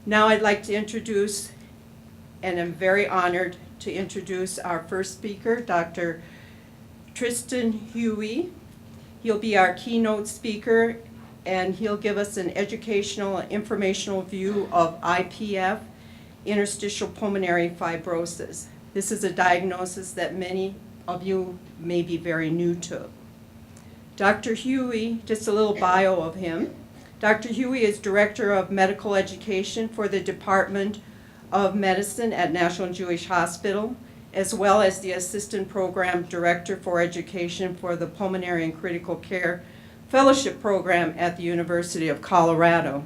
Now I'd like to introduce, and I'm very honored to introduce our first speaker, Dr. Tristan Huie. He'll be our keynote speaker, and he'll give us an educational and informational view of IPF, interstitial pulmonary fibrosis. This is a diagnosis that many of you may be very new to. Dr. Huie, just a little bio of him. Dr. Huie is Director of Medical Education for the Department of Medicine at National Jewish Hospital, as well as the Assistant Program Director for Education for the Pulmonary and Critical Care Fellowship Program at the University of Colorado.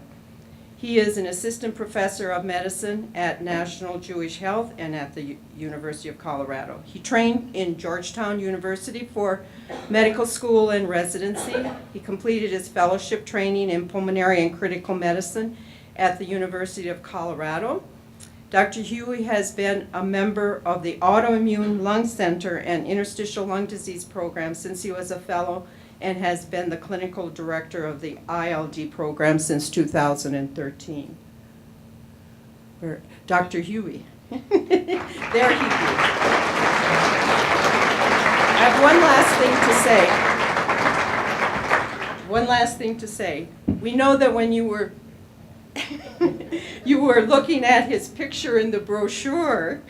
He is an Assistant Professor of Medicine at National Jewish Health and at the University of Colorado. He trained in Georgetown University for medical school and residency. He completed his fellowship training in pulmonary and critical medicine at the University of Colorado. Dr. Huie has been a member of the Autoimmune Lung Center and Interstitial Lung Disease Program since he was a fellow, and has been the clinical director of the ILD program since 2013. Dr. Huie. There he is. I have one last thing to say. We know that when you were looking at his picture in the brochure,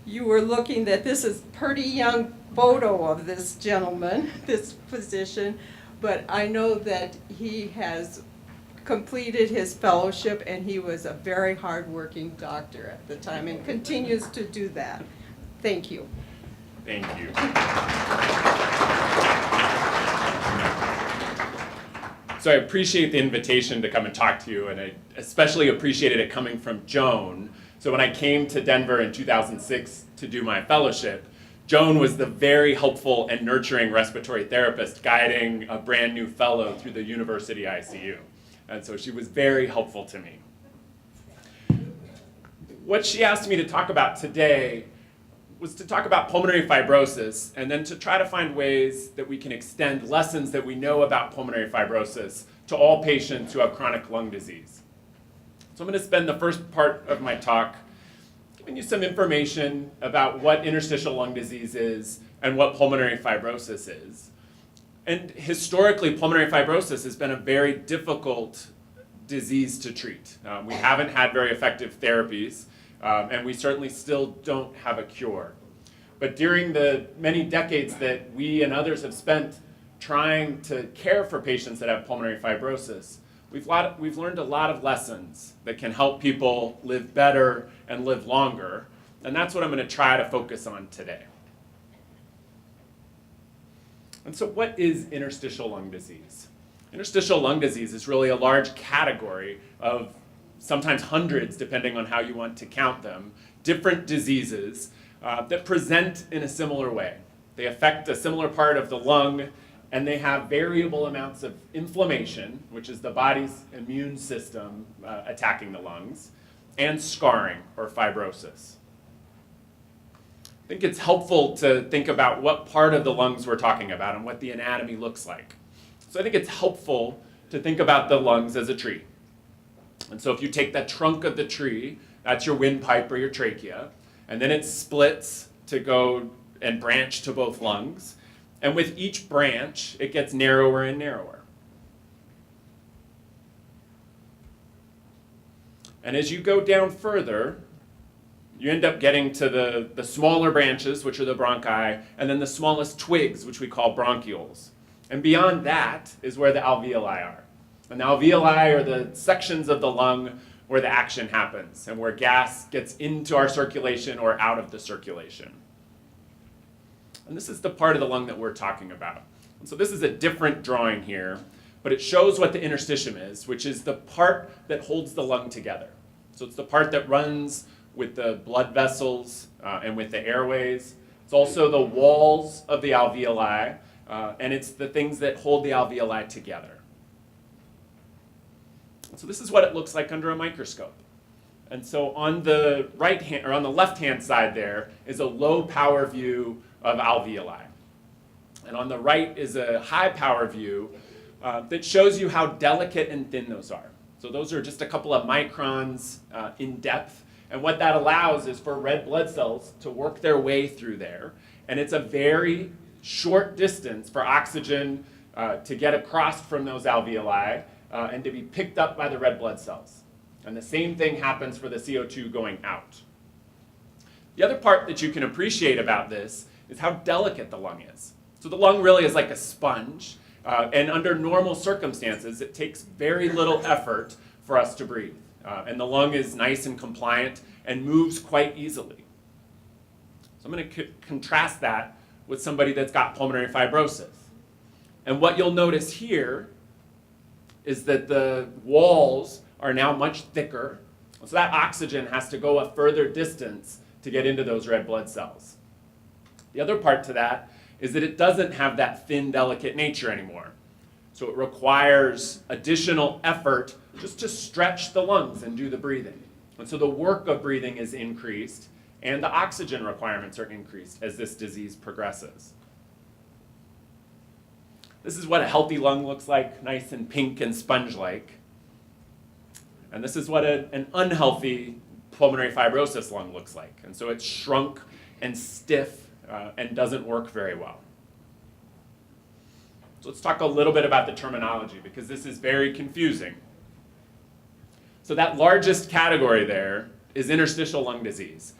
you were looking that this is pretty young photo of this gentleman, this physician, but I know that he has completed his fellowship and he was a very hard-working doctor at the time and continues to do that. Thank you. Thank you. So I appreciate the invitation to come and talk to you, and I especially appreciated it coming from Joan. So when I came to Denver in 2006 to do my fellowship, Joan was the very helpful and nurturing respiratory therapist guiding a brand new fellow through the university ICU. And so she was very helpful to me. What she asked me to talk about today was to talk about pulmonary fibrosis, and then to try to find ways that we can extend lessons that we know about pulmonary fibrosis to all patients who have chronic lung disease. So I'm going to spend the first part of my talk giving you some information about what interstitial lung disease is and what pulmonary fibrosis is. And historically, pulmonary fibrosis has been a very difficult disease to treat. We haven't had very effective therapies, and we certainly still don't have a cure. But during the many decades that we and others have spent trying to care for patients that have pulmonary fibrosis, we've learned a lot of lessons that can help people live better and live longer, and that's what I'm going to try to focus on today. And so what is interstitial lung disease? Interstitial lung disease is really a large category of sometimes hundreds, depending on how you want to count them, different diseases that present in a similar way. They affect a similar part of the lung, and they have variable amounts of inflammation, which is the body's immune system attacking the lungs, and scarring, or fibrosis. I think it's helpful to think about what part of the lungs we're talking about and what the anatomy looks like. So I think it's helpful to think about the lungs as a tree. And so if you take the trunk of the tree, that's your windpipe or your trachea, and then it splits to go and branch to both lungs. And with each branch, it gets narrower and narrower. And as you go down further, you end up getting to the smaller branches, which are the bronchi, and then the smallest twigs, which we call bronchioles. And beyond that is where the alveoli are. And the alveoli are the sections of the lung where the action happens and where gas gets into our circulation or out of the circulation. And this is the part of the lung that we're talking about. And so this is a different drawing here, but it shows what the interstitium is, which is the part that holds the lung together. So it's the part that runs with the blood vessels and with the airways. It's also the walls of the alveoli, and it's the things that hold the alveoli together. And so this is what it looks like under a microscope. And so on the right hand, or on the left-hand side there, is a low-power view of alveoli. And on the right is a high-power view that shows you how delicate and thin those are. So those are just a couple of microns in depth. And what that allows is for red blood cells to work their way through there. And it's a very short distance for oxygen to get across from those alveoli and to be picked up by the red blood cells. And the same thing happens for the CO2 going out. The other part that you can appreciate about this is how delicate the lung is. So the lung really is like a sponge, and under normal circumstances, it takes very little effort for us to breathe. And the lung is nice and compliant and moves quite easily. So I'm going to contrast that with somebody that's got pulmonary fibrosis. And what you'll notice here is that the walls are now much thicker, so that oxygen has to go a further distance to get into those red blood cells. The other part to that is that it doesn't have that thin, delicate nature anymore. So it requires additional effort just to stretch the lungs and do the breathing. And so the work of breathing is increased, and the oxygen requirements are increased as this disease progresses. This is what a healthy lung looks like, nice and pink and sponge-like. And this is what an unhealthy pulmonary fibrosis lung looks like. And so it's shrunk and stiff and doesn't work very well. So let's talk a little bit about the terminology, because this is very confusing. So that largest category there is interstitial lung disease.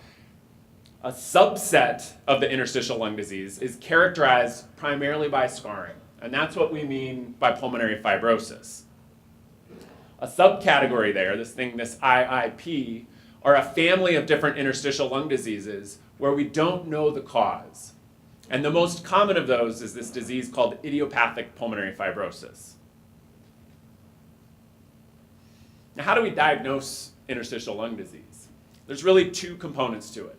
A subset of the interstitial lung disease is characterized primarily by scarring, and that's what we mean by pulmonary fibrosis. A subcategory there, this IIP, are a family of different interstitial lung diseases where we don't know the cause. And the most common of those is this disease called idiopathic pulmonary fibrosis. Now, how do we diagnose interstitial lung disease? There's really two components to it.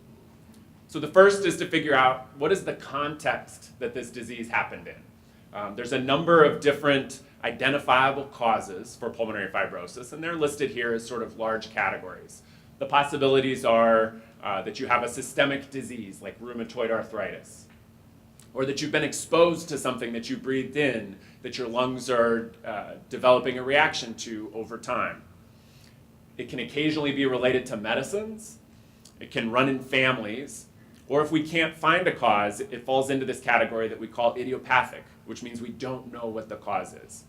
So the first is to figure out what is the context that this disease happened in. There's a number of different identifiable causes for pulmonary fibrosis, and they're listed here as sort of large categories. The possibilities are that you have a systemic disease like rheumatoid arthritis, or that you've been exposed to something that you breathed in that your lungs are developing a reaction to over time. It can occasionally be related to medicines. It can run in families. Or if we can't find a cause, it falls into this category that we call idiopathic, which means we don't know what the cause is.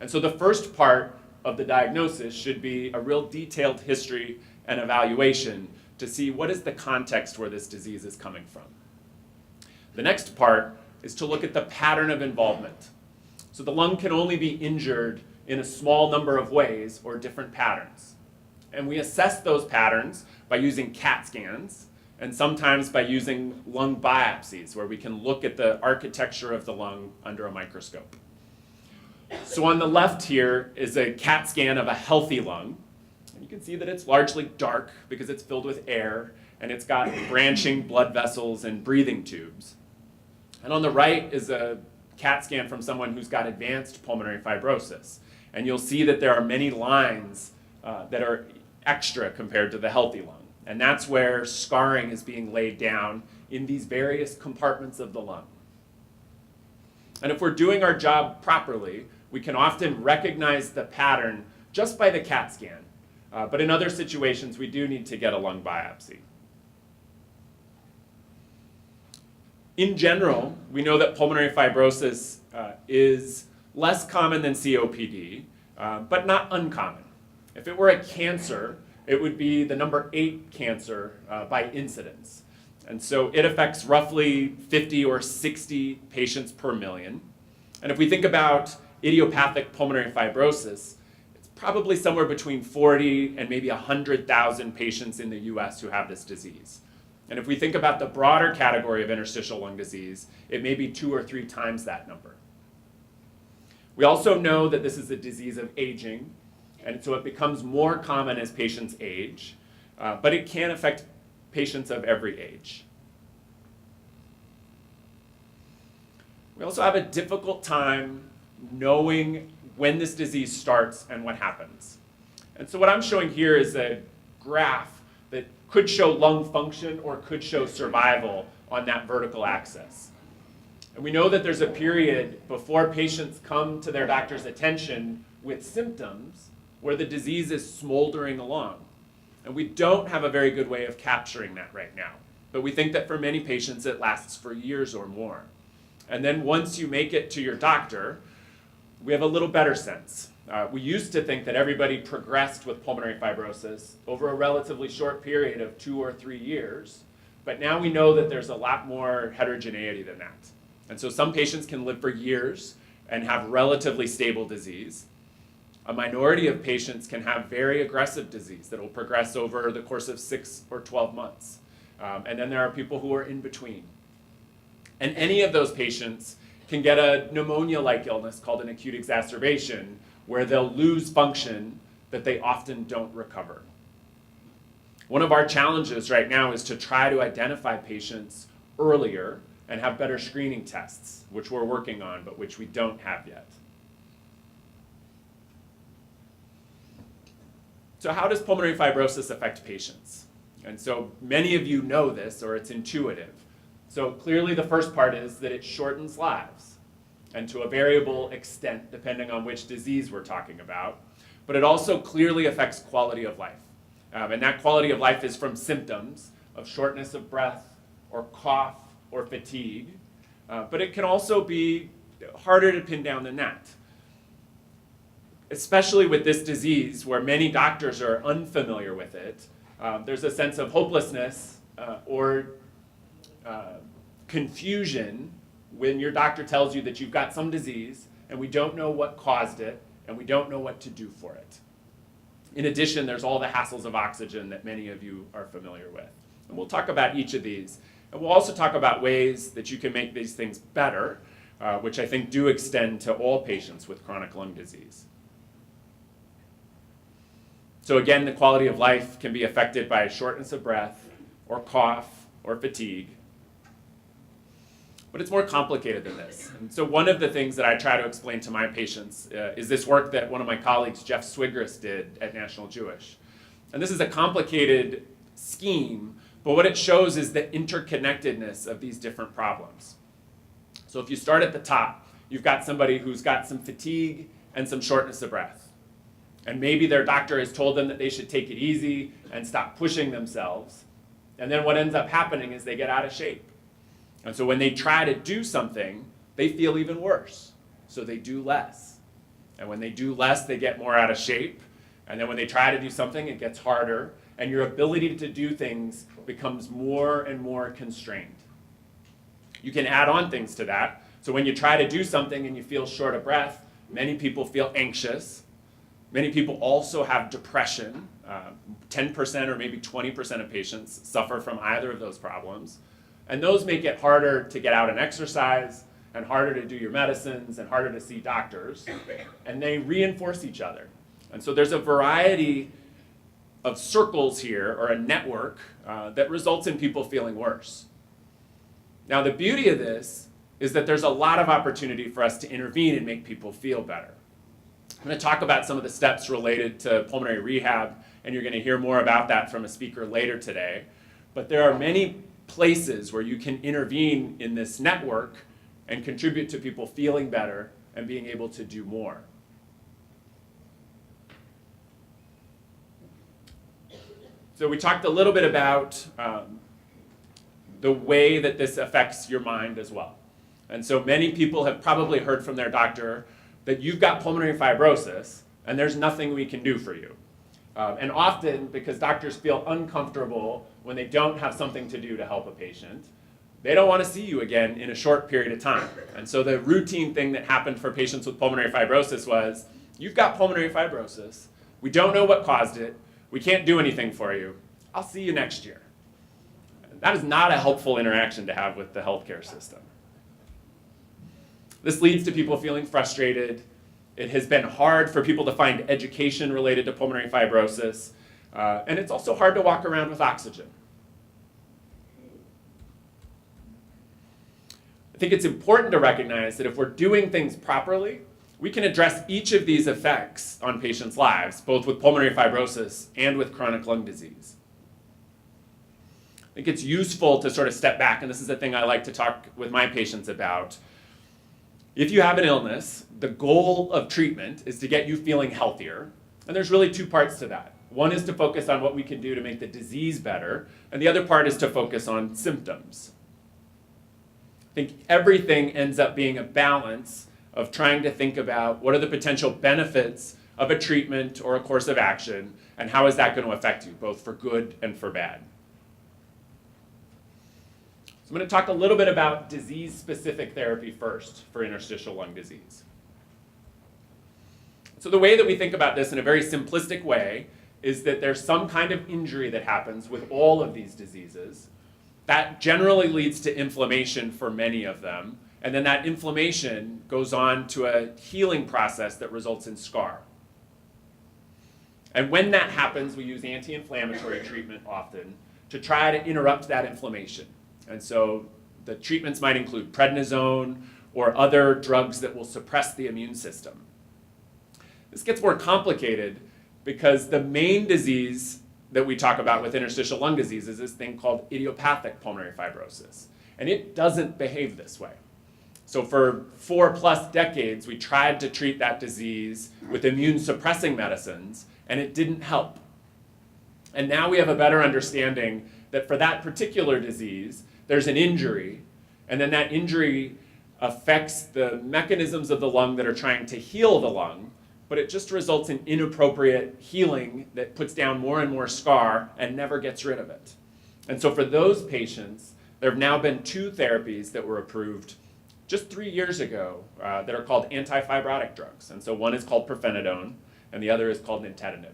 And so the first part of the diagnosis should be a real detailed history and evaluation to see what is the context where this disease is coming from. The next part is to look at the pattern of involvement. So the lung can only be injured in a small number of ways or different patterns. And we assess those patterns by using CAT scans and sometimes by using lung biopsies, where we can look at the architecture of the lung under a microscope. So on the left here is a CAT scan of a healthy lung. And you can see that it's largely dark because it's filled with air, and it's got branching blood vessels and breathing tubes. And on the right is a CAT scan from someone who's got advanced pulmonary fibrosis. And you'll see that there are many lines that are extra compared to the healthy lung. And that's where scarring is being laid down in these various compartments of the lung. And if we're doing our job properly, we can often recognize the pattern just by the CAT scan. But in other situations, we do need to get a lung biopsy. In general, we know that pulmonary fibrosis is less common than COPD, but not uncommon. If it were a cancer, it would be the number 8 cancer by incidence. And so it affects roughly 50 or 60 patients per million. And if we think about idiopathic pulmonary fibrosis, it's probably somewhere between 40 and maybe 100,000 patients in the US who have this disease. And if we think about the broader category of interstitial lung disease, it may be 2 or 3 times that number. We also know that this is a disease of aging, and so it becomes more common as patients age, but it can affect patients of every age. We also have a difficult time knowing when this disease starts and what happens. And so what I'm showing here is a graph that could show lung function or could show survival on that vertical axis. And we know that there's a period before patients come to their doctor's attention with symptoms, where the disease is smoldering along. And we don't have a very good way of capturing that right now. But we think that for many patients, it lasts for years or more. And then once you make it to your doctor, we have a little better sense. We used to think that everybody progressed with pulmonary fibrosis over a relatively short period of 2 or 3 years, but now we know that there's a lot more heterogeneity than that. And so some patients can live for years and have relatively stable disease. A minority of patients can have very aggressive disease that will progress over the course of 6 or 12 months. And then there are people who are in between. And any of those patients can get a pneumonia-like illness called an acute exacerbation, where they'll lose function that they often don't recover. One of our challenges right now is to try to identify patients earlier and have better screening tests, which we're working on, but which we don't have yet. So how does pulmonary fibrosis affect patients? And so many of you know this, or it's intuitive. So clearly the first part is that it shortens lives, and to a variable extent depending on which disease we're talking about. But it also clearly affects quality of life. And that quality of life is from symptoms of shortness of breath, or cough, or fatigue. But it can also be harder to pin down than that. Especially with this disease, where many doctors are unfamiliar with it, there's a sense of hopelessness or confusion when your doctor tells you that you've got some disease and we don't know what caused it and we don't know what to do for it. In addition, there's all the hassles of oxygen that many of you are familiar with. And we'll talk about each of these. And we'll also talk about ways that you can make these things better, which I think do extend to all patients with chronic lung disease. So again, the quality of life can be affected by shortness of breath, or cough, or fatigue. But it's more complicated than this. And so one of the things that I try to explain to my patients is this work that one of my colleagues, Jeff Swigris, did at National Jewish. And this is a complicated scheme, but what it shows is the interconnectedness of these different problems. So if you start at the top, you've got somebody who's got some fatigue and some shortness of breath. And maybe their doctor has told them that they should take it easy and stop pushing themselves. And then what ends up happening is they get out of shape. And so when they try to do something, they feel even worse. So they do less. And when they do less, they get more out of shape. And then when they try to do something, it gets harder. And your ability to do things becomes more and more constrained. You can add on things to that. So when you try to do something and you feel short of breath, many people feel anxious. Many people also have depression. 10% or maybe 20% of patients suffer from either of those problems. And those make it harder to get out and exercise, and harder to do your medicines, and harder to see doctors. And they reinforce each other. And so there's a variety of circles here, or a network, that results in people feeling worse. Now the beauty of this is that there's a lot of opportunity for us to intervene and make people feel better. I'm going to talk about some of the steps related to pulmonary rehab, and you're going to hear more about that from a speaker later today. But there are many places where you can intervene in this network and contribute to people feeling better and being able to do more. So we talked a little bit about the way that this affects your mind as well. And so many people have probably heard from their doctor that you've got pulmonary fibrosis and there's nothing we can do for you. And often, because doctors feel uncomfortable when they don't have something to do to help a patient, they don't want to see you again in a short period of time. And so the routine thing that happened for patients with pulmonary fibrosis was, you've got pulmonary fibrosis, we don't know what caused it, we can't do anything for you, I'll see you next year. That is not a helpful interaction to have with the healthcare system. This leads to people feeling frustrated. It has been hard for people to find education related to pulmonary fibrosis, and it's also hard to walk around with oxygen. I think it's important to recognize that if we're doing things properly, we can address each of these effects on patients' lives, both with pulmonary fibrosis and with chronic lung disease. I think it's useful to sort of step back, and this is the thing I like to talk with my patients about. If you have an illness, the goal of treatment is to get you feeling healthier And there's really two parts to that. One is to focus on what we can do to make the disease better, and the other part is to focus on symptoms. I think everything ends up being a balance of trying to think about what are the potential benefits of a treatment or a course of action, and how is that going to affect you, both for good and for bad. So I'm going to talk a little bit about disease-specific therapy first for interstitial lung disease. So the way that we think about this in a very simplistic way is that there's some kind of injury that happens with all of these diseases. That generally leads to inflammation for many of them, and then that inflammation goes on to a healing process that results in scar. And when that happens, we use anti-inflammatory treatment often to try to interrupt that inflammation. And so the treatments might include prednisone or other drugs that will suppress the immune system. This gets more complicated because the main disease that we talk about with interstitial lung disease is this thing called idiopathic pulmonary fibrosis. And it doesn't behave this way. So for 4+ decades, we tried to treat that disease with immune suppressing medicines, and it didn't help. And now we have a better understanding that for that particular disease, there's an injury, and then that injury affects the mechanisms of the lung that are trying to heal the lung, but it just results in inappropriate healing that puts down more and more scar and never gets rid of it. And so for those patients, there have now been 2 therapies that were approved just 3 years ago that are called anti-fibrotic drugs. And so one is called pirfenidone, and the other is called nintedanib.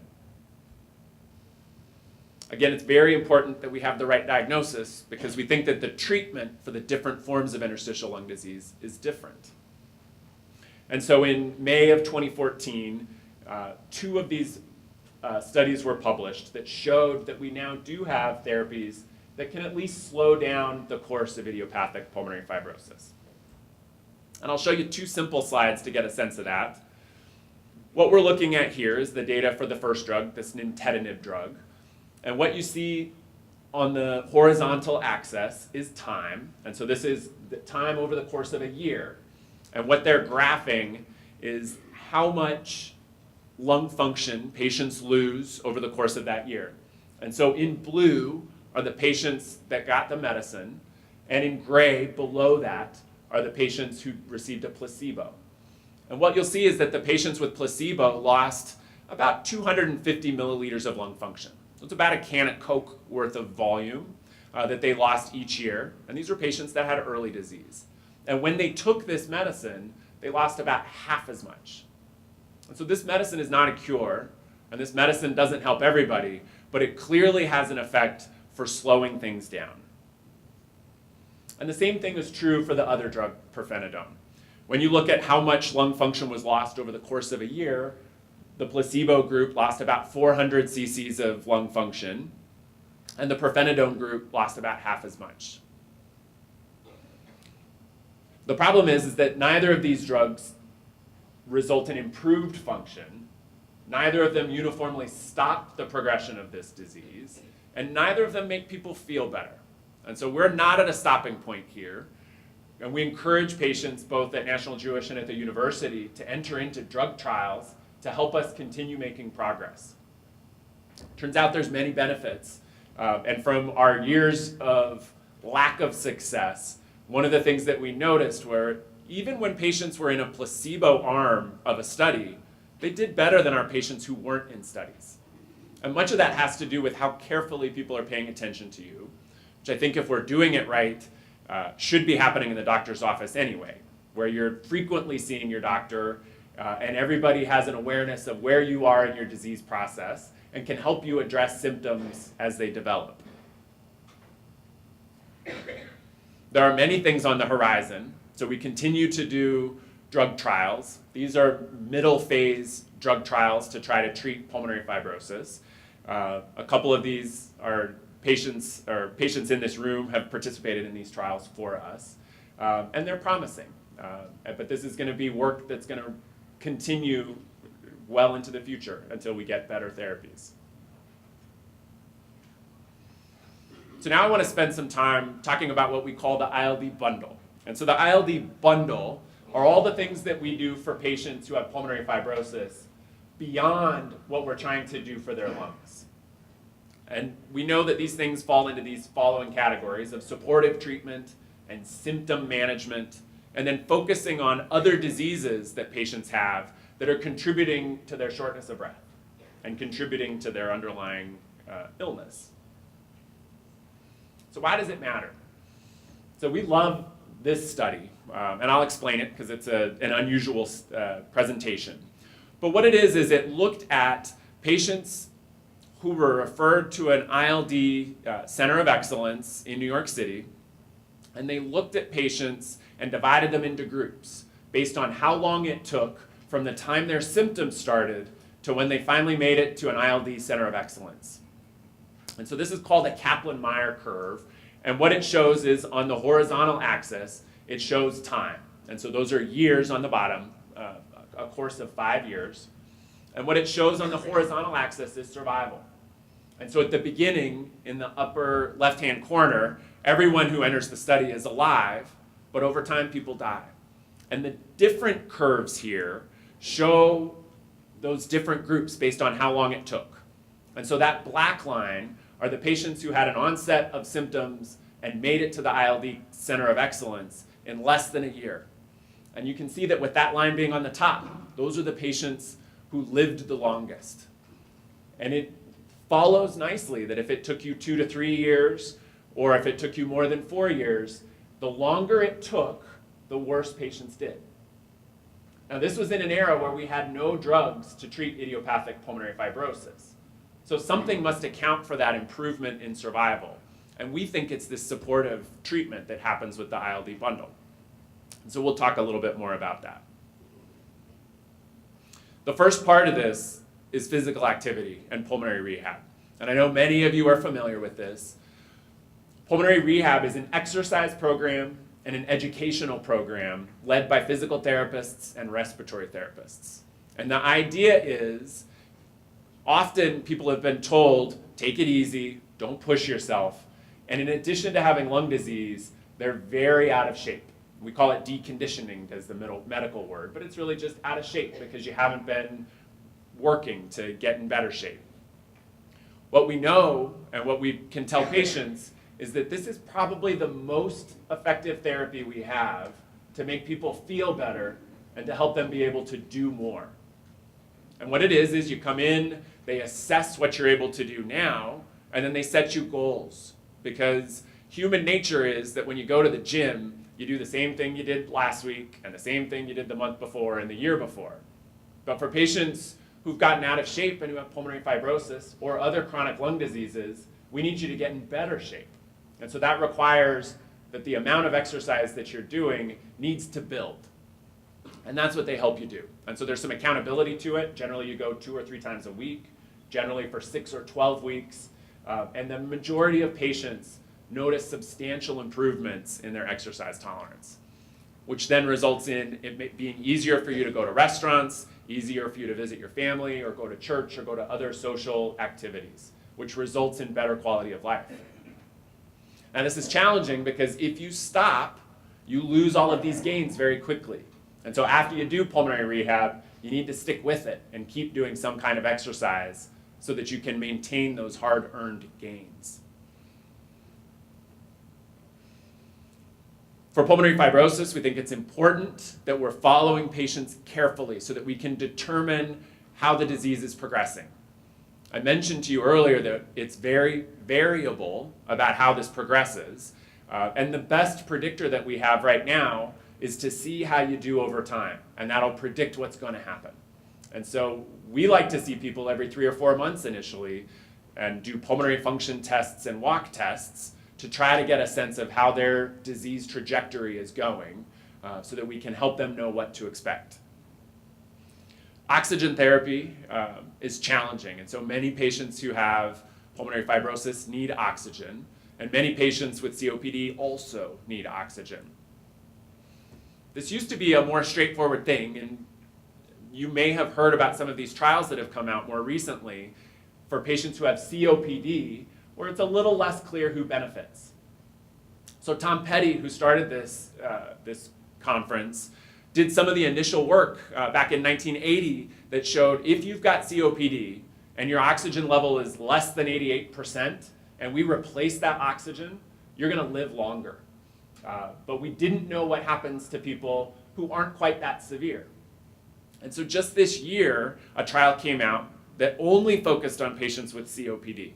Again, it's very important that we have the right diagnosis because we think that the treatment for the different forms of interstitial lung disease is different. And so in May of 2014, 2 of these studies were published that showed that we now do have therapies that can at least slow down the course of idiopathic pulmonary fibrosis. And I'll show you 2 simple slides to get a sense of that. What we're looking at here is the data for the first drug, this nintedanib drug. And what you see on the horizontal axis is time. And so this is the time over the course of a year. And what they're graphing is how much lung function patients lose over the course of that year. And so in blue are the patients that got the medicine, and in gray below that are the patients who received a placebo. And what you'll see is that the patients with placebo lost about 250 milliliters of lung function. So it's about a can of Coke worth of volume that they lost each year. And these were patients that had early disease. And when they took this medicine, they lost about half as much. And so this medicine is not a cure, and this medicine doesn't help everybody, but it clearly has an effect for slowing things down. And the same thing is true for the other drug, pirfenidone. When you look at how much lung function was lost over the course of a year, the placebo group lost about 400 cc's of lung function, and the pirfenidone group lost about half as much. The problem is that neither of these drugs result in improved function, neither of them uniformly stop the progression of this disease, and neither of them make people feel better. And so we're not at a stopping point here, and we encourage patients both at National Jewish and at the university to enter into drug trials to help us continue making progress. Turns out there's many benefits, and from our years of lack of success, one of the things that we noticed were even when patients were in a placebo arm of a study, they did better than our patients who weren't in studies. And much of that has to do with how carefully people are paying attention to you, which I think if we're doing it right, should be happening in the doctor's office anyway, where you're frequently seeing your doctor and everybody has an awareness of where you are in your disease process and can help you address symptoms as they develop. There are many things on the horizon, so we continue to do drug trials. These are middle phase drug trials to try to treat pulmonary fibrosis. A couple of these are patients in this room have participated in these trials for us, and they're promising. But this is going to be work that's going to continue well into the future until we get better therapies. So now I want to spend some time talking about what we call the ILD bundle. And so the ILD bundle are all the things that we do for patients who have pulmonary fibrosis beyond what we're trying to do for their lungs. And we know that these things fall into these following categories of supportive treatment and symptom management, and then focusing on other diseases that patients have that are contributing to their shortness of breath and contributing to their underlying illness. So why does it matter? So we love this study, and I'll explain it because it's an unusual presentation. But what it is it looked at patients who were referred to an ILD Center of Excellence in New York City, and they looked at patients and divided them into groups based on how long it took from the time their symptoms started to when they finally made it to an ILD Center of Excellence. And so this is called a Kaplan-Meier curve, and what it shows is on the horizontal axis, it shows time. And so those are years on the bottom, a course of 5 years. And what it shows on the horizontal axis is survival. And so at the beginning, in the upper left-hand corner, everyone who enters the study is alive, but over time people die. And the different curves here show those different groups based on how long it took. And so that black line are the patients who had an onset of symptoms and made it to the ILD Center of Excellence in less than a year. And you can see that with that line being on the top, those are the patients who lived the longest. And it follows nicely that if it took you 2 to 3 years, or if it took you more than 4 years, the longer it took, the worse patients did. Now this was in an era where we had no drugs to treat idiopathic pulmonary fibrosis. So something must account for that improvement in survival. And we think it's this supportive treatment that happens with the ILD bundle. And so we'll talk a little bit more about that. The first part of this is physical activity and pulmonary rehab. And I know many of you are familiar with this. Pulmonary rehab is an exercise program and an educational program led by physical therapists and respiratory therapists. And the idea is, often people have been told, take it easy, don't push yourself. And in addition to having lung disease, they're very out of shape. We call it deconditioning as the medical word, but it's really just out of shape because you haven't been working to get in better shape. What we know and what we can tell patients is that this is probably the most effective therapy we have to make people feel better and to help them be able to do more. And what it is you come in, they assess what you're able to do now, and then they set you goals. Because human nature is that when you go to the gym, you do the same thing you did last week and the same thing you did the month before and the year before. But for patients who've gotten out of shape and who have pulmonary fibrosis or other chronic lung diseases, we need you to get in better shape. And so that requires that the amount of exercise that you're doing needs to build. And that's what they help you do. And so there's some accountability to it. Generally, you go 2 or 3 times a week, generally for 6 or 12 weeks. And the majority of patients notice substantial improvements in their exercise tolerance, which then results in it being easier for you to go to restaurants, easier for you to visit your family, or go to church, or go to other social activities, which results in better quality of life. Now this is challenging because if you stop, you lose all of these gains very quickly. And so after you do pulmonary rehab, you need to stick with it and keep doing some kind of exercise so that you can maintain those hard-earned gains. For pulmonary fibrosis, we think it's important that we're following patients carefully so that we can determine how the disease is progressing. I mentioned to you earlier that it's very variable about how this progresses, and the best predictor that we have right now is to see how you do over time, and that'll predict what's going to happen. And so we like to see people every 3 or 4 months initially and do pulmonary function tests and walk tests to try to get a sense of how their disease trajectory is going so that we can help them know what to expect. Oxygen therapy is challenging, and so many patients who have pulmonary fibrosis need oxygen, and many patients with COPD also need oxygen. This used to be a more straightforward thing, and you may have heard about some of these trials that have come out more recently for patients who have COPD, where it's a little less clear who benefits. So Tom Petty, who started this conference, did some of the initial work back in 1980 that showed if you've got COPD and your oxygen level is less than 88%, and we replace that oxygen, you're going to live longer. But we didn't know what happens to people who aren't quite that severe. And so just this year, a trial came out that only focused on patients with COPD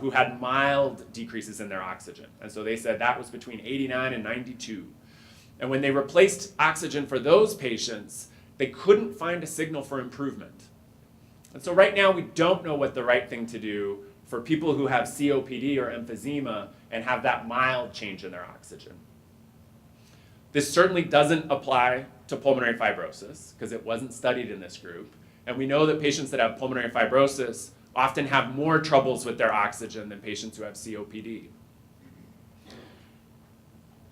who had mild decreases in their oxygen. And so they said that was between 89 and 92. And when they replaced oxygen for those patients, they couldn't find a signal for improvement. And so right now, we don't know what the right thing to do for people who have COPD or emphysema and have that mild change in their oxygen. This certainly doesn't apply to pulmonary fibrosis because it wasn't studied in this group. And we know that patients that have pulmonary fibrosis often have more troubles with their oxygen than patients who have COPD.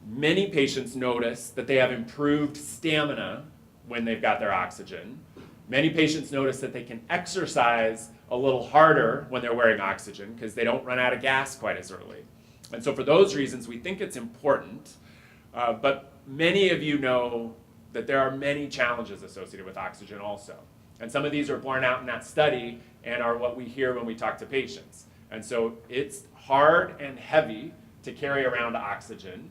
Many patients notice that they have improved stamina when they've got their oxygen. Many patients notice that they can exercise a little harder when they're wearing oxygen because they don't run out of gas quite as early. And so for those reasons, we think it's important, but many of you know that there are many challenges associated with oxygen also. And some of these are borne out in that study and are what we hear when we talk to patients. And so it's hard and heavy to carry around oxygen.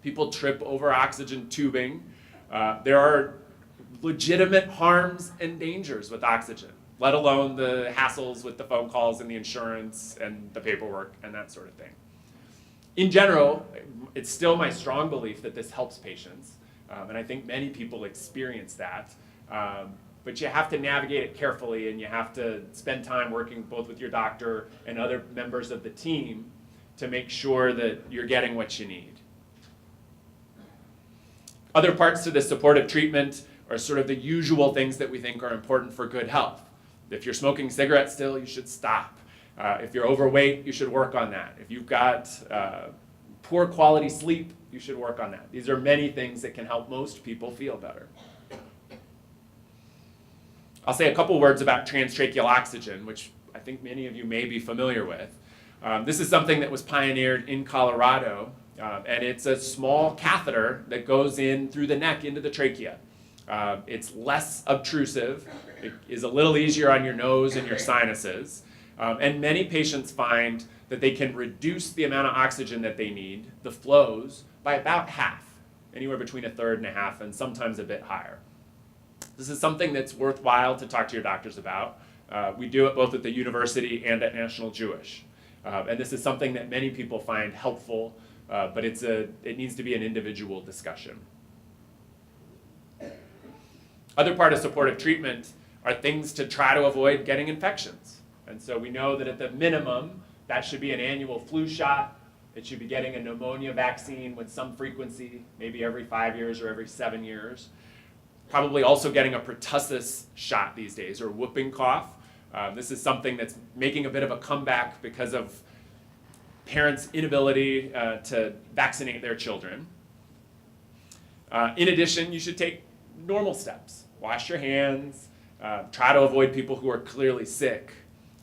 People trip over oxygen tubing. There are legitimate harms and dangers with oxygen, let alone the hassles with the phone calls and the insurance and the paperwork and that sort of thing. In general, it's still my strong belief that this helps patients, and I think many people experience that. But you have to navigate it carefully, and you have to spend time working both with your doctor and other members of the team to make sure that you're getting what you need. Other parts to the supportive treatment are sort of the usual things that we think are important for good health. If you're smoking cigarettes still, you should stop. If you're overweight, you should work on that. If you've got poor quality sleep, you should work on that. These are many things that can help most people feel better. I'll say a couple words about transtracheal oxygen, which I think many of you may be familiar with. This is something that was pioneered in Colorado, and it's a small catheter that goes in through the neck into the trachea. It's less obtrusive. It is a little easier on your nose and your sinuses. And many patients find that they can reduce the amount of oxygen that they need, the flows, by about half, anywhere between a third and a half, and sometimes a bit higher. This is something that's worthwhile to talk to your doctors about. We do it both at the university and at National Jewish. And this is something that many people find helpful, but it needs to be an individual discussion. Other part of supportive treatment are things to try to avoid getting infections. And so we know that at the minimum, that should be an annual flu shot. It should be getting a pneumonia vaccine with some frequency, maybe every 5 years or every 7 years. Probably also getting a pertussis shot these days, or whooping cough. This is something that's making a bit of a comeback because of parents' inability to vaccinate their children. In addition, you should take normal steps. Wash your hands. Try to avoid people who are clearly sick.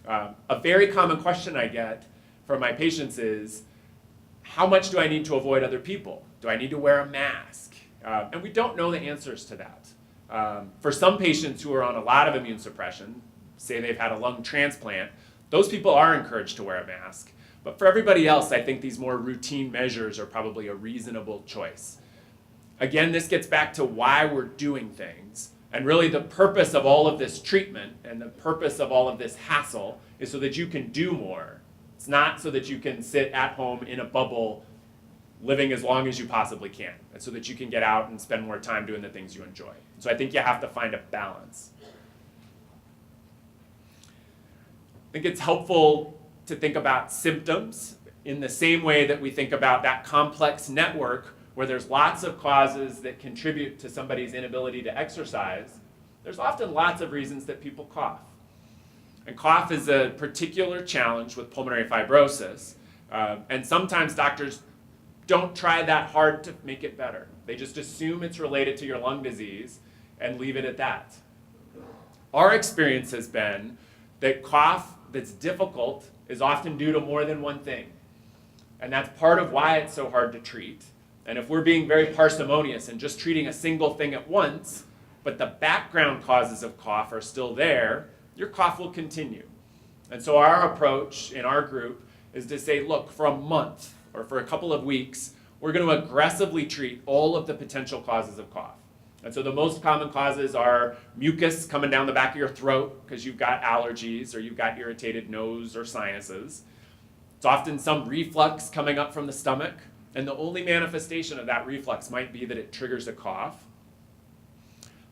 A very common question I get from my patients is, how much do I need to avoid other people? Do I need to wear a mask? And we don't know the answers to that. For some patients who are on a lot of immune suppression, say they've had a lung transplant, those people are encouraged to wear a mask. But for everybody else, I think these more routine measures are probably a reasonable choice. Again, this gets back to why we're doing things. And really the purpose of all of this treatment and the purpose of all of this hassle is so that you can do more. It's not so that you can sit at home in a bubble living as long as you possibly can. It's so that you can get out and spend more time doing the things you enjoy. So I think you have to find a balance. I think it's helpful to think about symptoms in the same way that we think about that complex network where there's lots of causes that contribute to somebody's inability to exercise. There's often lots of reasons that people cough. And cough is a particular challenge with pulmonary fibrosis. And sometimes doctors don't try that hard to make it better. They just assume it's related to your lung disease and leave it at that. Our experience has been that cough that's difficult is often due to more than one thing. And that's part of why it's so hard to treat. And if we're being very parsimonious and just treating a single thing at once, but the background causes of cough are still there, your cough will continue. And so our approach in our group is to say, look, for a month or for a couple of weeks, we're going to aggressively treat all of the potential causes of cough. And so the most common causes are mucus coming down the back of your throat because you've got allergies or you've got irritated nose or sinuses. It's often some reflux coming up from the stomach, and the only manifestation of that reflux might be that it triggers a cough.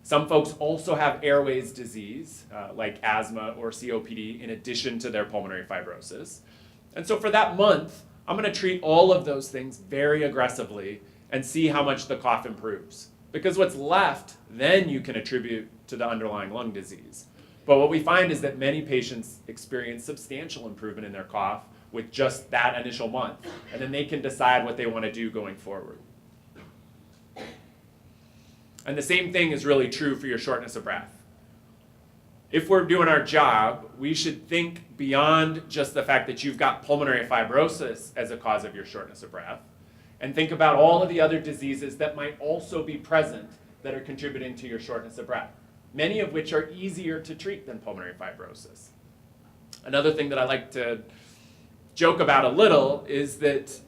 Some folks also have airways disease, like asthma or COPD, in addition to their pulmonary fibrosis. And so for that month, I'm going to treat all of those things very aggressively and see how much the cough improves. Because what's left, then you can attribute to the underlying lung disease. But what we find is that many patients experience substantial improvement in their cough with just that initial month. And then they can decide what they want to do going forward. And the same thing is really true for your shortness of breath. If we're doing our job, we should think beyond just the fact that you've got pulmonary fibrosis as a cause of your shortness of breath, and think about all of the other diseases that might also be present that are contributing to your shortness of breath, many of which are easier to treat than pulmonary fibrosis. Another thing that I like to joke about a little is that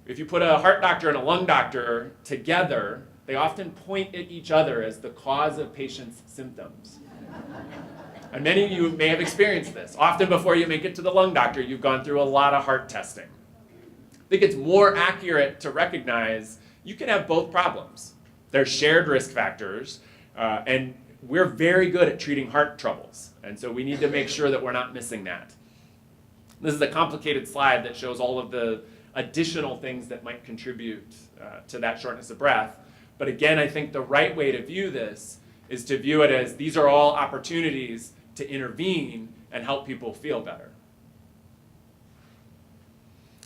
if you put a heart doctor and a lung doctor together, they often point at each other as the cause of patients' symptoms. And many of you may have experienced this. Often before you make it to the lung doctor, you've gone through a lot of heart testing. I think it's more accurate to recognize you can have both problems. They're shared risk factors, and we're very good at treating heart troubles. And so we need to make sure that we're not missing that. This is a complicated slide that shows all of the additional things that might contribute to that shortness of breath. But again, I think the right way to view this is to view it as these are all opportunities to intervene and help people feel better.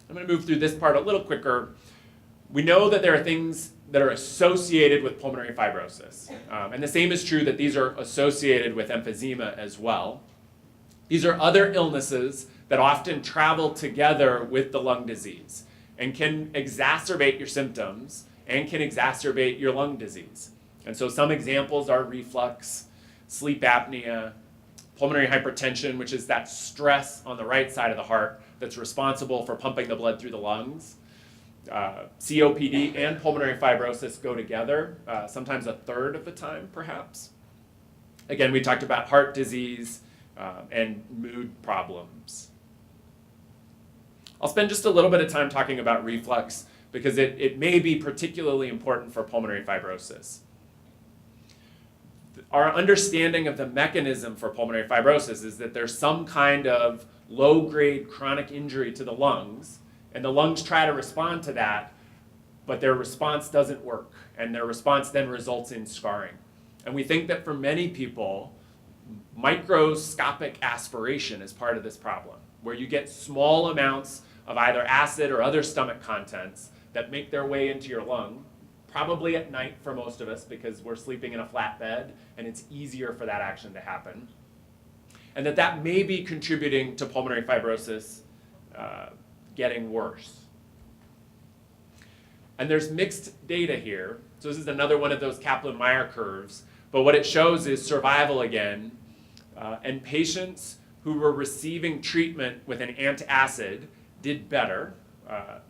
I'm going to move through this part a little quicker. We know that there are things that are associated with pulmonary fibrosis. And the same is true that these are associated with emphysema as well. These are other illnesses that often travel together with the lung disease and can exacerbate your symptoms and can exacerbate your lung disease. And so some examples are reflux, sleep apnea, pulmonary hypertension, which is that stress on the right side of the heart that's responsible for pumping the blood through the lungs. COPD and pulmonary fibrosis go together, sometimes a third of the time, perhaps. Again, we talked about heart disease and mood problems. I'll spend just a little bit of time talking about reflux because it may be particularly important for pulmonary fibrosis. Our understanding of the mechanism for pulmonary fibrosis is that there's some kind of low-grade chronic injury to the lungs, and the lungs try to respond to that, but their response doesn't work, and their response then results in scarring. And we think that for many people, microscopic aspiration is part of this problem, where you get small amounts of either acid or other stomach contents that make their way into your lung, probably at night for most of us because we're sleeping in a flat bed and it's easier for that action to happen. And that may be contributing to pulmonary fibrosis getting worse. And there's mixed data here. So this is another one of those Kaplan-Meier curves, but what it shows is survival again, and patients who were receiving treatment with an antacid did better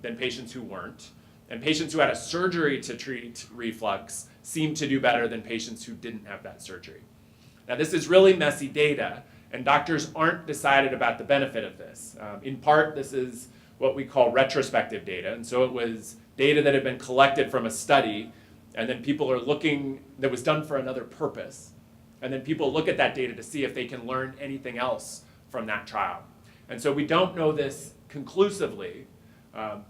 than patients who weren't. And patients who had a surgery to treat reflux seemed to do better than patients who didn't have that surgery. Now this is really messy data, and doctors aren't decided about the benefit of this. In part, this is what we call retrospective data, and so it was data that had been collected from a study, and then people are looking, that was done for another purpose, and then people look at that data to see if they can learn anything else from that trial. And so we don't know this conclusively,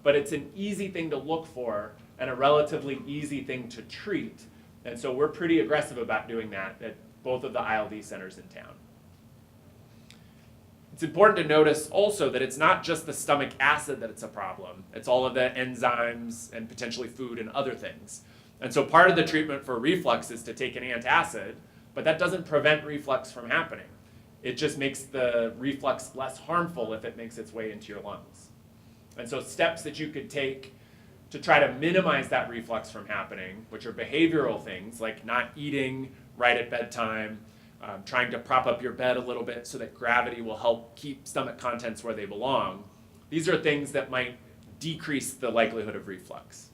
but it's an easy thing to look for and a relatively easy thing to treat. And so we're pretty aggressive about doing that at both of the ILD centers in town. It's important to notice also that it's not just the stomach acid that it's a problem. It's all of the enzymes and potentially food and other things. And so part of the treatment for reflux is to take an antacid, but that doesn't prevent reflux from happening. It just makes the reflux less harmful if it makes its way into your lungs. And so steps that you could take to try to minimize that reflux from happening, which are behavioral things like not eating right at bedtime, trying to prop up your bed a little bit so that gravity will help keep stomach contents where they belong. These are things that might decrease the likelihood of reflux.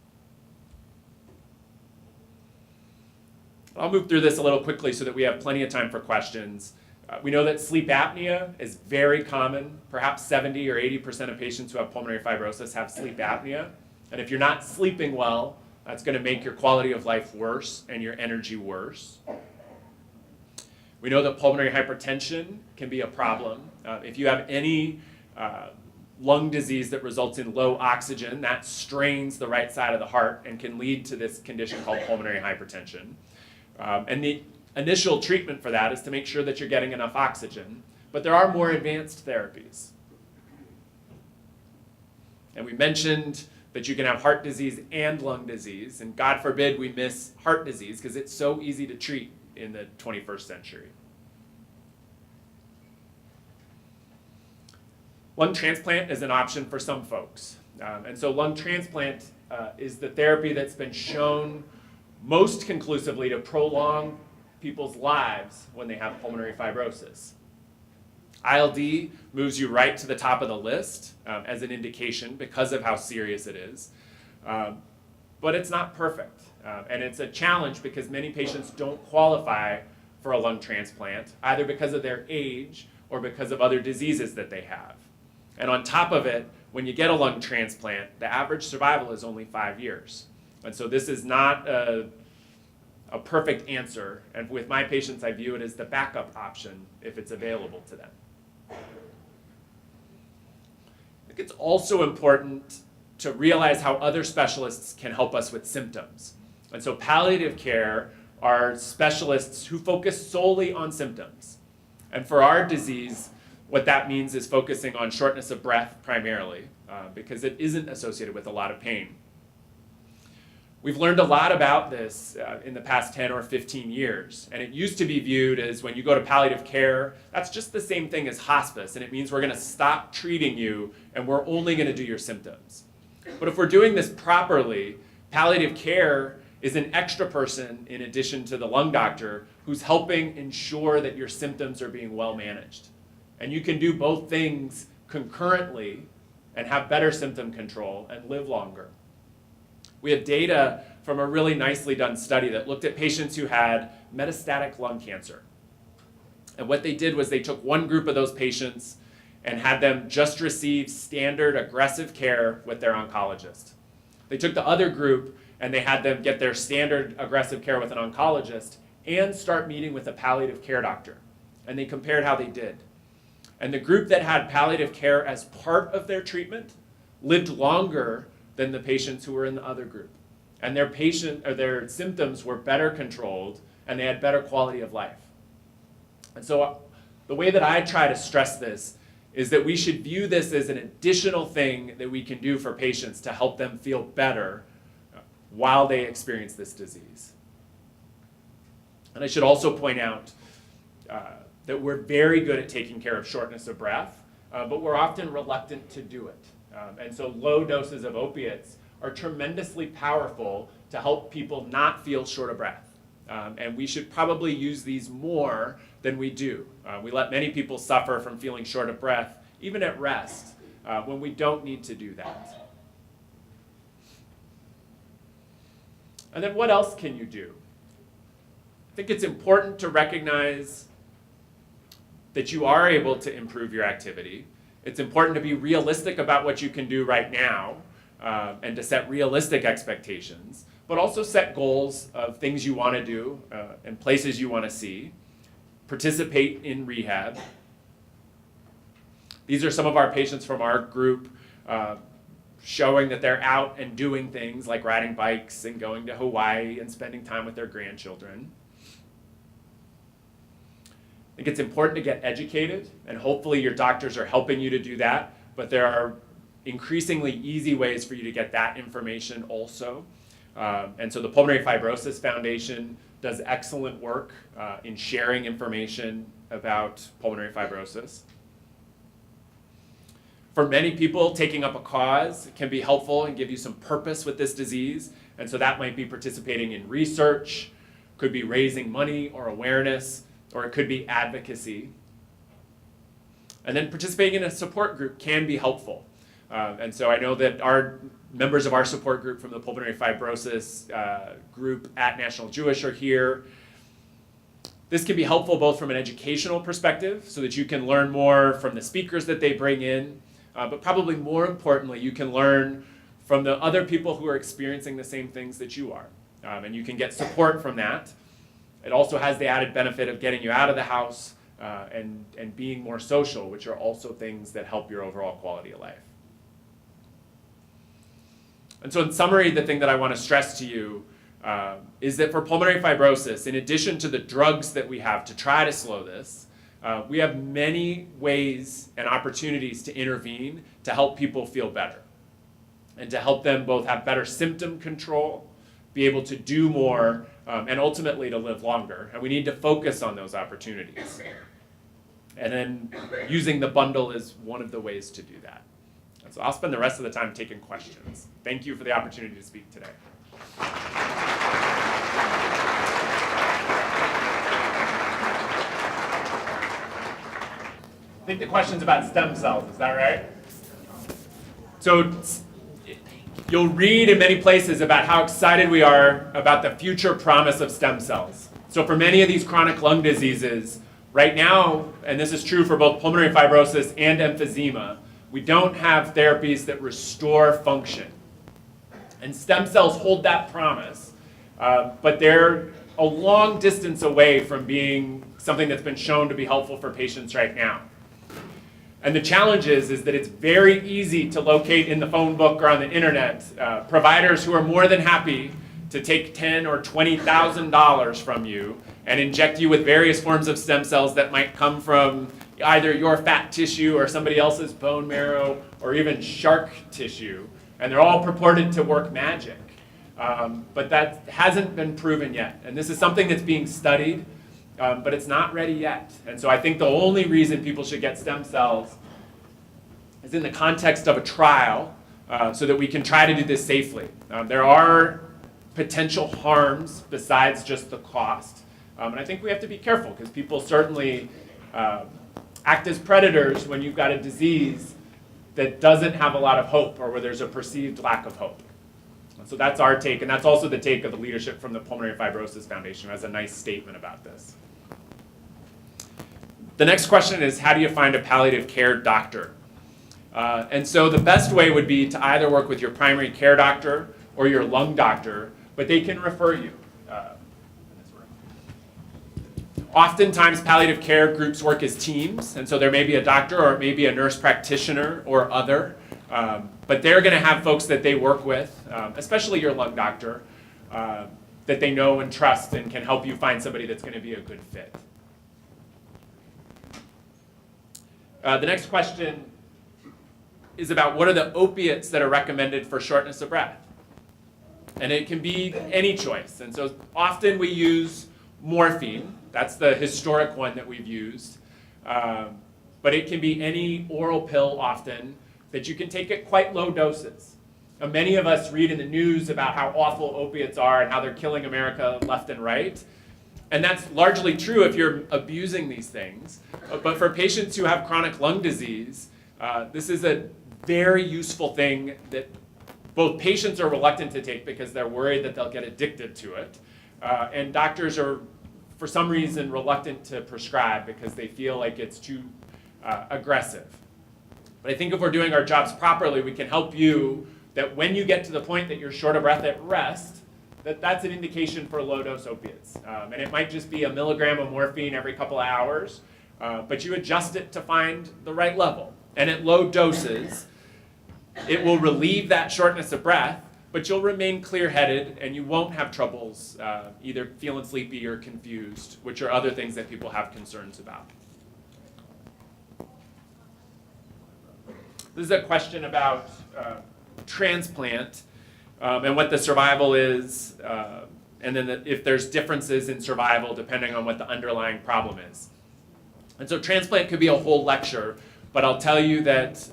I'll move through this a little quickly so that we have plenty of time for questions. We know that sleep apnea is very common. Perhaps 70 or 80% of patients who have pulmonary fibrosis have sleep apnea. And if you're not sleeping well, that's going to make your quality of life worse and your energy worse. We know that pulmonary hypertension can be a problem. If you have any lung disease that results in low oxygen, that strains the right side of the heart and can lead to this condition called pulmonary hypertension. And the initial treatment for that is to make sure that you're getting enough oxygen, but there are more advanced therapies. And we mentioned that you can have heart disease and lung disease, and God forbid we miss heart disease because it's so easy to treat in the 21st century. Lung transplant is an option for some folks. And so lung transplant is the therapy that's been shown most conclusively to prolong people's lives when they have pulmonary fibrosis. ILD moves you right to the top of the list as an indication because of how serious it is. But it's not perfect. And it's a challenge because many patients don't qualify for a lung transplant, either because of their age or because of other diseases that they have. And on top of it, when you get a lung transplant, the average survival is only 5 years. And so this is not a perfect answer. And with my patients, I view it as the backup option if it's available to them. I think it's also important to realize how other specialists can help us with symptoms. And so palliative care are specialists who focus solely on symptoms. And for our disease, what that means is focusing on shortness of breath primarily, because it isn't associated with a lot of pain. We've learned a lot about this in the past 10 or 15 years, and it used to be viewed as when you go to palliative care, that's just the same thing as hospice, and it means we're going to stop treating you and we're only going to do your symptoms. But if we're doing this properly, palliative care is an extra person in addition to the lung doctor who's helping ensure that your symptoms are being well managed. And you can do both things concurrently and have better symptom control and live longer. We have data from a really nicely done study that looked at patients who had metastatic lung cancer. And what they did was they took one group of those patients and had them just receive standard aggressive care with their oncologist. They took the other group and they had them get their standard aggressive care with an oncologist and start meeting with a palliative care doctor. And they compared how they did. And the group that had palliative care as part of their treatment lived longer than the patients who were in the other group. And their symptoms were better controlled and they had better quality of life. And so the way that I try to stress this is that we should view this as an additional thing that we can do for patients to help them feel better while they experience this disease. And I should also point out that we're very good at taking care of shortness of breath, but we're often reluctant to do it. And so low doses of opiates are tremendously powerful to help people not feel short of breath. And we should probably use these more than we do. We let many people suffer from feeling short of breath, even at rest, when we don't need to do that. And then what else can you do? I think it's important to recognize that you are able to improve your activity. It's important to be realistic about what you can do right now and to set realistic expectations, but also set goals of things you want to do and places you want to see. Participate in rehab. These are some of our patients from our group showing that they're out and doing things like riding bikes and going to Hawaii and spending time with their grandchildren. I think it's important to get educated, and hopefully your doctors are helping you to do that, but there are increasingly easy ways for you to get that information also. And so the Pulmonary Fibrosis Foundation does excellent work in sharing information about pulmonary fibrosis. For many people, taking up a cause can be helpful and give you some purpose with this disease. And so that might be participating in research, could be raising money or awareness, or it could be advocacy. And then participating in a support group can be helpful. And so I know that our members of our support group from the Pulmonary Fibrosis group at National Jewish are here. This can be helpful both from an educational perspective so that you can learn more from the speakers that they bring in, but probably more importantly, you can learn from the other people who are experiencing the same things that you are. And you can get support from that. It also has the added benefit of getting you out of the house and being more social, which are also things that help your overall quality of life. And so in summary, the thing that I want to stress to you is that for pulmonary fibrosis, in addition to the drugs that we have to try to slow this, we have many ways and opportunities to intervene to help people feel better and to help them both have better symptom control, be able to do more, and ultimately to live longer. And we need to focus on those opportunities. And then using the bundle is one of the ways to do that. And so I'll spend the rest of the time taking questions. Thank you for the opportunity to speak today. I think the question's about stem cells, is that right? So you'll read in many places about how excited we are about the future promise of stem cells. So for many of these chronic lung diseases, right now, and this is true for both pulmonary fibrosis and emphysema, we don't have therapies that restore function. And stem cells hold that promise, but they're a long distance away from being something that's been shown to be helpful for patients right now. And the challenge is that it's very easy to locate in the phone book or on the internet providers who are more than happy to take $10,000 or $20,000 from you and inject you with various forms of stem cells that might come from either your fat tissue or somebody else's bone marrow or even shark tissue. And they're all purported to work magic. But that hasn't been proven yet. And this is something that's being studied. But it's not ready yet. And so I think the only reason people should get stem cells is in the context of a trial so that we can try to do this safely. There are potential harms besides just the cost. And I think we have to be careful because people certainly act as predators when you've got a disease that doesn't have a lot of hope or where there's a perceived lack of hope. So that's our take, and that's also the take of the leadership from the Pulmonary Fibrosis Foundation, who has a nice statement about this. The next question is, how do you find a palliative care doctor? And so the best way would be to either work with your primary care doctor or your lung doctor, but they can refer you. Oftentimes, palliative care groups work as teams, and so there may be a doctor or it may be a nurse practitioner or other, but they're going to have folks that they work with, especially your lung doctor, that they know and trust and can help you find somebody that's going to be a good fit. The next question is about what are the opiates that are recommended for shortness of breath? And it can be any choice. And so often we use morphine. That's the historic one that we've used. But it can be any oral pill often that you can take at quite low doses. Many of us read in the news about how awful opiates are and how they're killing America left and right. And that's largely true if you're abusing these things. But for patients who have chronic lung disease, this is a very useful thing that both patients are reluctant to take because they're worried that they'll get addicted to it. And doctors are, for some reason, reluctant to prescribe because they feel like it's too aggressive. But I think if we're doing our jobs properly, we can help you that when you get to the point that you're short of breath at rest, that's an indication for low-dose opiates. And it might just be a milligram of morphine every couple of hours, but you adjust it to find the right level. And at low doses, it will relieve that shortness of breath, but you'll remain clear-headed and you won't have troubles either feeling sleepy or confused, which are other things that people have concerns about. This is a question about transplant and what the survival is, and then if there's differences in survival depending on what the underlying problem is. And so transplant could be a whole lecture, but I'll tell you that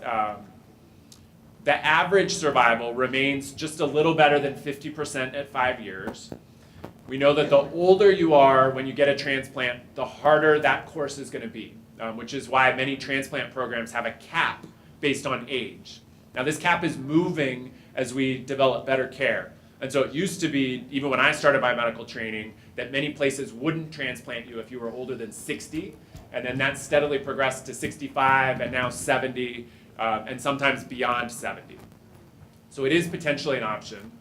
The average survival remains just a little better than 50% at 5 years. We know that the older you are when you get a transplant, the harder that course is going to be, which is why many transplant programs have a cap based on age. Now, this cap is moving as we develop better care. And so it used to be, even when I started my medical training, that many places wouldn't transplant you if you were older than 60. And then that steadily progressed to 65 and now 70, and sometimes beyond 70. So it is potentially an option.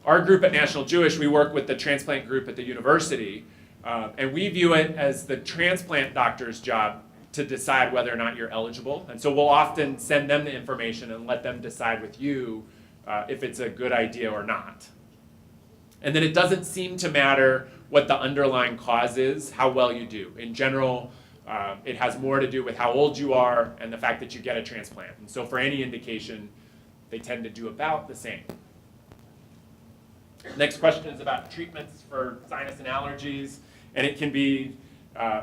Our group at National Jewish, we work with the transplant group at the university, and we view it as the transplant doctor's job to decide whether or not you're eligible. And so we'll often send them the information and let them decide with you if it's a good idea or not. And then it doesn't seem to matter what the underlying cause is, how well you do. In general, it has more to do with how old you are and the fact that you get a transplant. And so for any indication, they tend to do about the same. Next question is about treatments for sinus and allergies, and it can be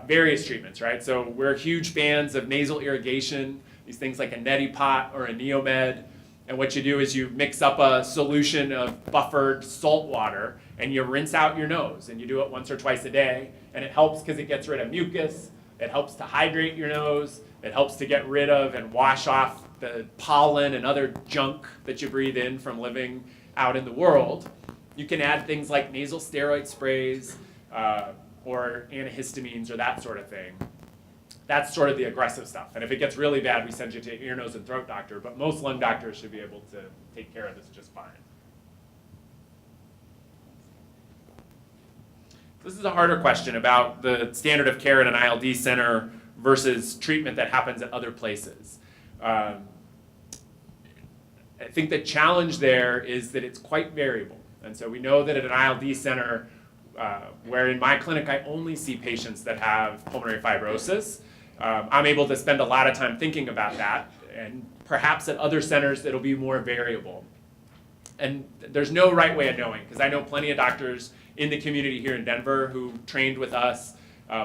various treatments, right? So we're huge fans of nasal irrigation, these things like a neti pot or a Neomed. And what you do is you mix up a solution of buffered salt water and you rinse out your nose, and you do it once or twice a day. And it helps because it gets rid of mucus, it helps to hydrate your nose, it helps to get rid of and wash off the pollen and other junk that you breathe in from living out in the world. You can add things like nasal steroid sprays or antihistamines or that sort of thing. That's sort of the aggressive stuff. And if it gets really bad, we send you to an ear, nose, and throat doctor. But most lung doctors should be able to take care of this just fine. This is a harder question about the standard of care in an ILD center versus treatment that happens at other places. I think the challenge there is that it's quite variable. And so we know that at an ILD center, where in my clinic I only see patients that have pulmonary fibrosis, I'm able to spend a lot of time thinking about that, and perhaps at other centers it'll be more variable. And there's no right way of knowing, because I know plenty of doctors in the community here in Denver who trained with us,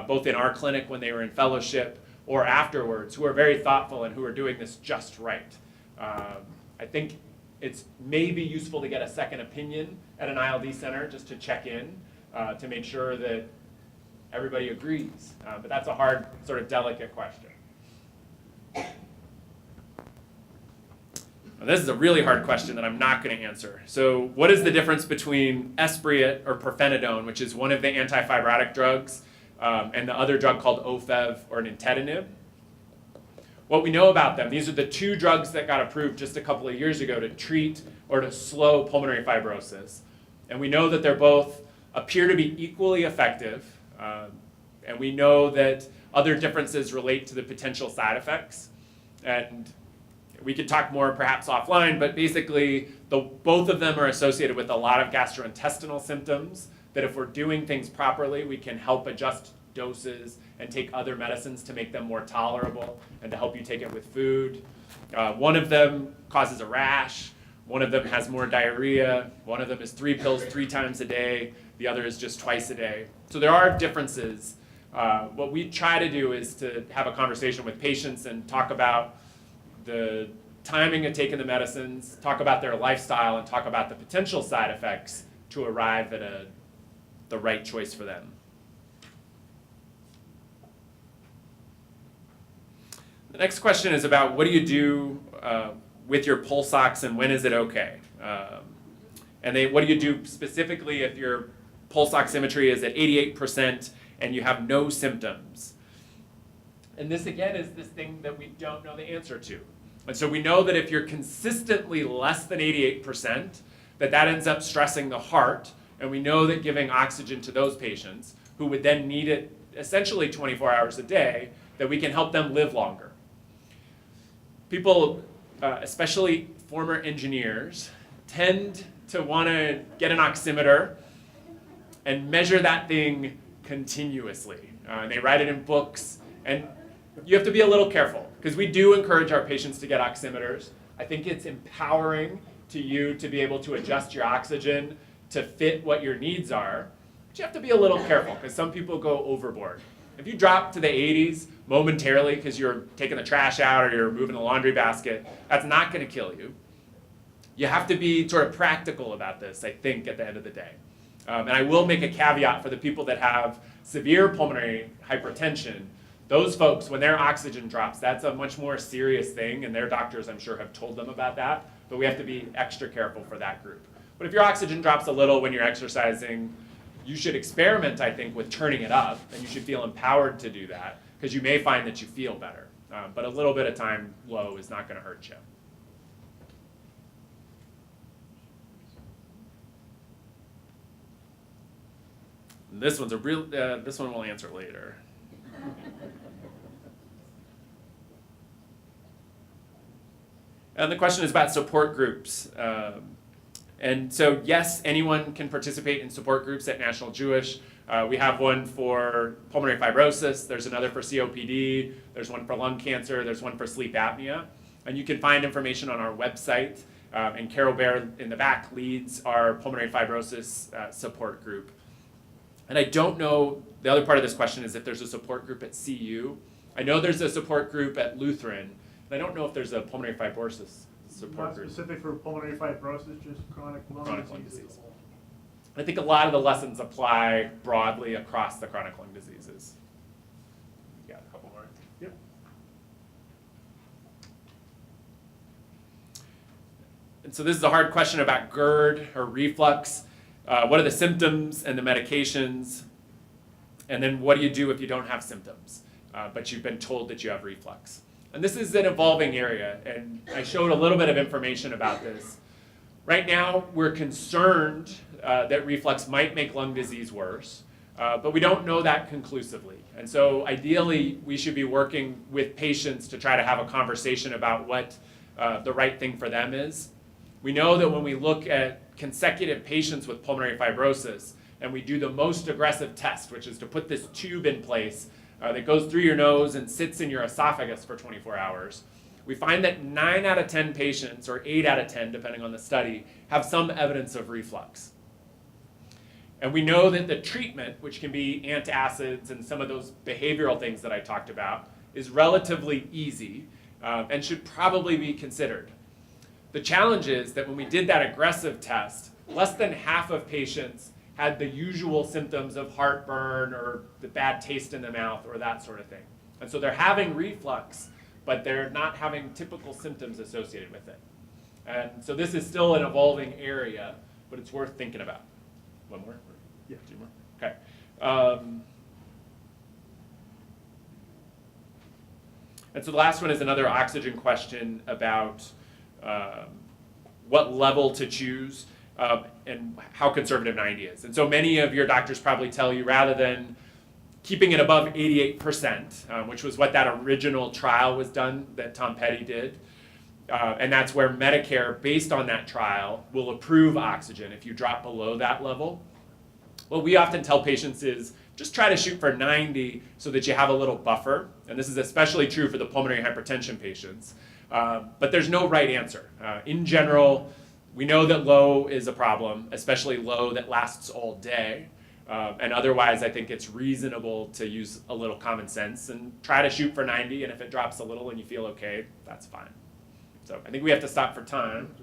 both in our clinic when they were in fellowship or afterwards, who are very thoughtful and who are doing this just right. I think it's maybe useful to get a second opinion at an ILD center just to check in, to make sure that everybody agrees. But that's a hard, sort of delicate question. Now, this is a really hard question that I'm not going to answer. So what is the difference between Esbriet or pirfenidone, which is one of the antifibrotic drugs, and the other drug called Ofev or nintedanib? What we know about them, these are the two drugs that got approved just a couple of years ago to treat or to slow pulmonary fibrosis. And we know that they're both appear to be equally effective, and we know that other differences relate to the potential side effects. And we could talk more perhaps offline, but basically both of them are associated with a lot of gastrointestinal symptoms that if we're doing things properly, we can help adjust doses and take other medicines to make them more tolerable and to help you take it with food. One of them causes a rash, one of them has more diarrhea, one of them is 3 pills 3 times a day, the other is just twice a day. So there are differences. What we try to do is to have a conversation with patients and talk about the timing of taking the medicines, talk about their lifestyle, and talk about the potential side effects to arrive at the right choice for them. The next question is about what do you do with your pulse ox and when is it okay? What do you do specifically if your pulse oximetry is at 88% and you have no symptoms? And this again is this thing that we don't know the answer to. And so we know that if you're consistently less than 88%, that ends up stressing the heart, and we know that giving oxygen to those patients who would then need it essentially 24 hours a day, that we can help them live longer. People, especially former engineers, tend to want to get an oximeter and measure that thing continuously. They write it in books, and you have to be a little careful because we do encourage our patients to get oximeters. I think it's empowering to you to be able to adjust your oxygen to fit what your needs are, but you have to be a little careful because some people go overboard. If you drop to the 80s momentarily because you're taking the trash out or you're moving the laundry basket, that's not going to kill you. You have to be sort of practical about this, I think, at the end of the day. And I will make a caveat for the people that have severe pulmonary hypertension. Those folks, when their oxygen drops, that's a much more serious thing, and their doctors, I'm sure, have told them about that. But we have to be extra careful for that group. But if your oxygen drops a little when you're exercising, you should experiment, I think, with turning it up, and you should feel empowered to do that, because you may find that you feel better. But a little bit of time low is not going to hurt you. This one's a real. This one we'll answer later. And the question is about support groups. And so, yes, anyone can participate in support groups at National Jewish. We have one for pulmonary fibrosis. There's another for COPD. There's one for lung cancer. There's one for sleep apnea. And you can find information on our website. And Carol Baer in the back leads our pulmonary fibrosis support group. And I don't know, the other part of this question is if there's a support group at CU. I know there's a support group at Lutheran. I don't know if there's a pulmonary fibrosis support Not group. specific for pulmonary fibrosis, just chronic lung disease. I think a lot of the lessons apply broadly across the chronic lung diseases. Yeah, a couple more. Yep. And so this is a hard question about GERD or reflux. What are the symptoms and the medications? And then what do you do if you don't have symptoms, but you've been told that you have reflux? And this is an evolving area, and I showed a little bit of information about this. Right now, we're concerned that reflux might make lung disease worse, but we don't know that conclusively. And so ideally, we should be working with patients to try to have a conversation about what the right thing for them is. We know that when we look at consecutive patients with pulmonary fibrosis, and we do the most aggressive test, which is to put this tube in place that goes through your nose and sits in your esophagus for 24 hours, we find that 9 out of 10 patients, or 8 out of 10, depending on the study, have some evidence of reflux. And we know that the treatment, which can be antacids and some of those behavioral things that I talked about, is relatively easy and should probably be considered. The challenge is that when we did that aggressive test, less than half of patients had the usual symptoms of heartburn or the bad taste in the mouth or that sort of thing. And so they're having reflux, but they're not having typical symptoms associated with it. And so this is still an evolving area, but it's worth thinking about. One more? Yeah. 2 more? Okay. And so the last one is another oxygen question about what level to choose and how conservative 90 is. And so many of your doctors probably tell you rather than keeping it above 88%, which was what that original trial was done that Tom Petty did. And that's where Medicare, based on that trial, will approve oxygen if you drop below that level. What we often tell patients is just try to shoot for 90 so that you have a little buffer. And this is especially true for the pulmonary hypertension patients. But there's no right answer. In general, we know that low is a problem, especially low that lasts all day. And otherwise, I think it's reasonable to use a little common sense and try to shoot for 90. And if it drops a little and you feel okay, that's fine. So I think we have to stop for time.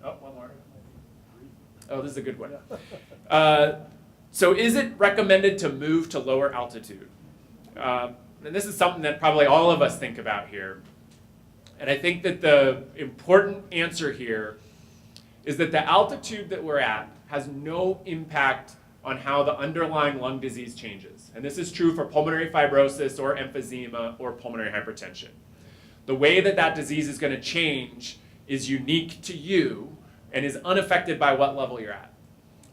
Oh, one more. Oh, this is a good one. So is it recommended to move to lower altitude? And this is something that probably all of us think about here. And I think that the important answer here is that the altitude that we're at has no impact on how the underlying lung disease changes. And this is true for pulmonary fibrosis or emphysema or pulmonary hypertension. The way that that disease is going to change is unique to you and is unaffected by what level you're at.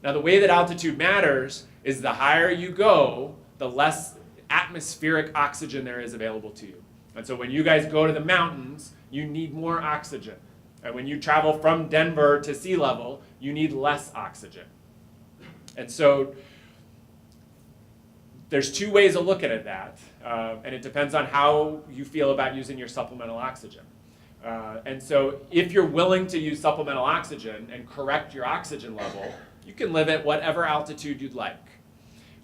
Now, the way that altitude matters is the higher you go, the less atmospheric oxygen there is available to you. And so when you guys go to the mountains, you need more oxygen. And when you travel from Denver to sea level, you need less oxygen. And so there's 2 ways of looking at that, and it depends on how you feel about using your supplemental oxygen. And so if you're willing to use supplemental oxygen and correct your oxygen level, you can live at whatever altitude you'd like.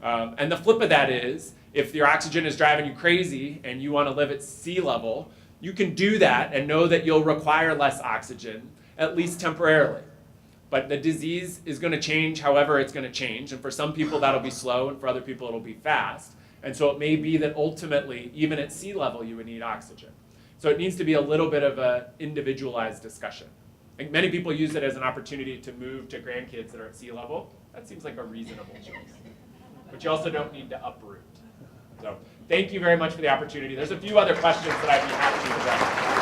And the flip of that is, If your oxygen is driving you crazy and you want to live at sea level, you can do that and know that you'll require less oxygen, at least temporarily. But the disease is going to change however it's going to change, and for some people that'll be slow, and for other people it'll be fast. And so it may be that ultimately, even at sea level, you would need oxygen. So it needs to be a little bit of an individualized discussion. I think many people use it as an opportunity to move to grandkids that are at sea level. That seems like a reasonable choice. But you also don't need to uproot. So thank you very much for the opportunity. There's a few other questions that I'd be happy to address.